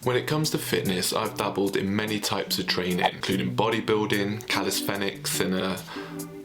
When it comes to fitness, I've dabbled in many types of training, including bodybuilding, calisthenics, and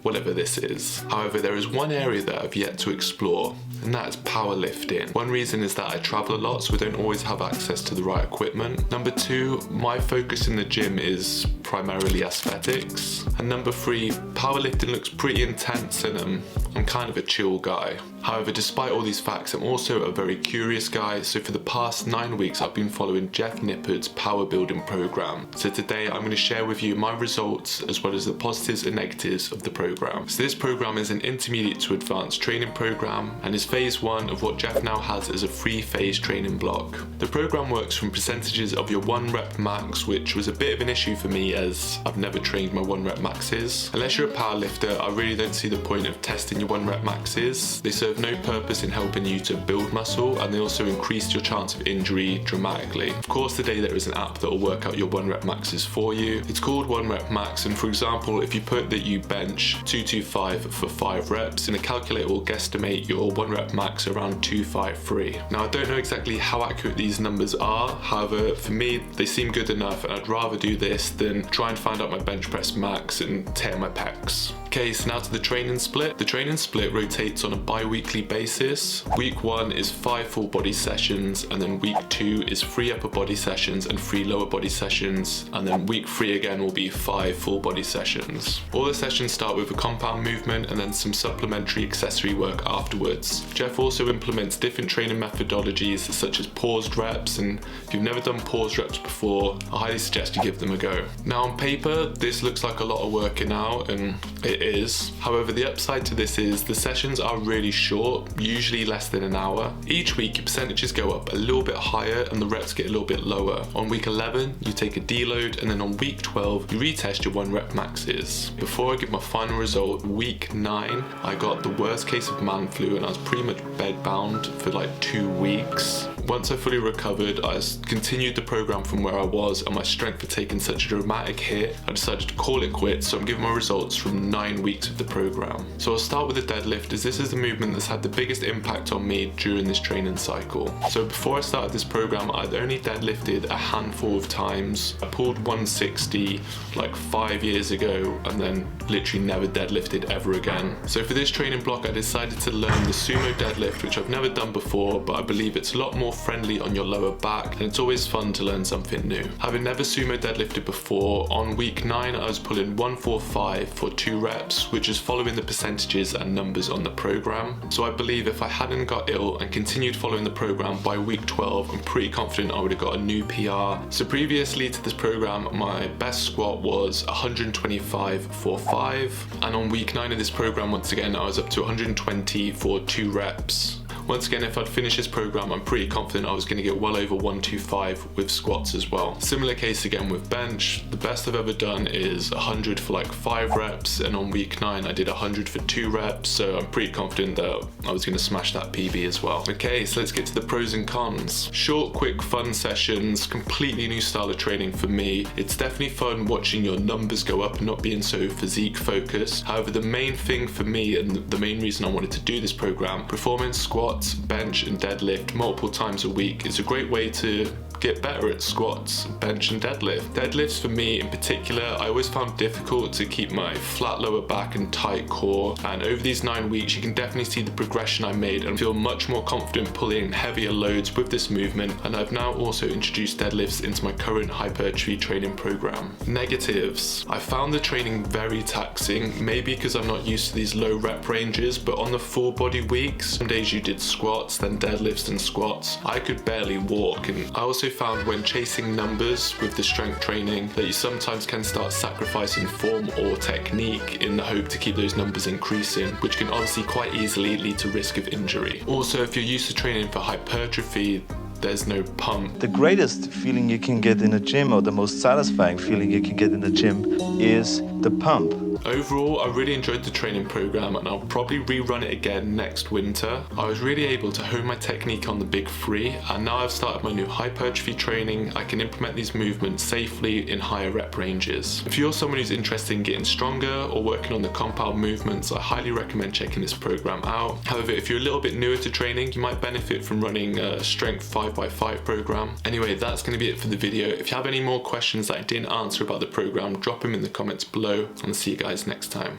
whatever this is. However, there is one area that I've yet to explore, and that's powerlifting. One reason is that I travel a lot, so I don't always have access to the right equipment. Number two, my focus in the gym is primarily aesthetics. And number three, powerlifting looks pretty intense and I'm kind of a chill guy. However, despite all these facts, I'm also a very curious guy, so for the past 9 weeks I've been following Jeff Nippard's Powerbuilding program. So today I'm going to share with you my results as well as the positives and negatives of the program. So this program is an intermediate to advanced training program and is phase 1 of what Jeff now has as a 3-phase training block. The program works from percentages of your 1 rep max, which was a bit of an issue for me as I've never trained my 1 rep maxes. Unless you're a powerlifter, I really don't see the point of testing your 1 rep maxes. They serve no purpose in helping you to build muscle, and they also increase your chance of injury dramatically. Of course, today there is an app that will work out your 1 rep maxes for you. It's called 1 rep max, and for example, if you put that you bench 225 for 5 reps, and the calculator will guesstimate your 1 rep max around 253. Now, I don't know exactly how accurate these numbers are, however, for me, they seem good enough, and I'd rather do this than try and find out my bench press max and tear my pecs. Okay, so now to the training split. The training split rotates on a bi-weekly basis. Week 1 is 5 full body sessions, and then week 2 is 3 upper body sessions and 3 lower body sessions, and then week 3 again will be 5 full body sessions. All the sessions start with a compound movement and then some supplementary accessory work afterwards. Jeff also implements different training methodologies such as paused reps, and if you've never done paused reps before, I highly suggest you give them a go. Now on paper, this looks like a lot of working out, and it is. However, the upside to this is the sessions are really short, usually less than an hour. Each week, your percentages go up a little bit higher and the reps get a little bit lower. On week 11, you take a deload, and then on week 12, you retest your 1 rep maxes. Before I give my final result, week 9, I got the worst case of man flu and I was pretty much bedbound for like 2 weeks. Once I fully recovered, I continued the program from where I was, and my strength had taken such a dramatic hit, I decided to call it quits, so I'm giving my results from 9 weeks of the program. So I'll start with the deadlift, as this is the movement that's had the biggest impact on me during this training cycle. So before I started this program, I'd only deadlifted a handful of times. I pulled 160 like 5 years ago and then literally never deadlifted ever again. So for this training block, I decided to learn the sumo deadlift, which I've never done before, but I believe it's a lot more friendly on your lower back, and it's always fun to learn something new. Having never sumo deadlifted before, on week 9 I was pulling 145 for 2 reps, which is following the percentages and numbers on the program. So I believe if I hadn't got ill and continued following the program, by week 12 I'm pretty confident I would have got a new PR. So previously to this program, my best squat was 125 for 5, and on week 9 of this program, once again I was up to 120 for 2 reps. Once again, if I'd finished this program, I'm pretty confident I was going to get well over 125 with squats as well. Similar case again with bench. The best I've ever done is 100 for like 5 reps, and on week 9 I did 100 for 2 reps, so I'm pretty confident that I was going to smash that PB as well. Okay, so let's get to the pros and cons. Short, quick, fun sessions, completely new style of training for me. It's definitely fun watching your numbers go up and not being so physique focused. However, the main thing for me, and the main reason I wanted to do this program, performance squats, bench and deadlift multiple times a week is a great way to get better at squats, bench and deadlift. Deadlifts for me in particular, I always found difficult to keep my flat lower back and tight core, and over these 9 weeks you can definitely see the progression I made and feel much more confident pulling heavier loads with this movement, and I've now also introduced deadlifts into my current hypertrophy training program. Negatives. I found the training very taxing, maybe because I'm not used to these low rep ranges, but on the full body weeks, some days you did squats, then deadlifts and squats, I could barely walk, and I also found when chasing numbers with the strength training that you sometimes can start sacrificing form or technique in the hope to keep those numbers increasing, which can obviously quite easily lead to risk of injury. Also, if you're used to training for hypertrophy, there's no pump. The greatest feeling you can get in a gym, or the most satisfying feeling you can get in the gym, is the pump. Overall, I really enjoyed the training program and I'll probably rerun it again next winter. I was really able to hone my technique on the big three, and now I've started my new hypertrophy training, I can implement these movements safely in higher rep ranges. If you're someone who's interested in getting stronger or working on the compound movements, I highly recommend checking this program out. However, if you're a little bit newer to training, you might benefit from running a strength 5x5 program. Anyway, that's going to be it for the video. If you have any more questions that I didn't answer about the program, drop them in the comments below, and I'll see you guys next time.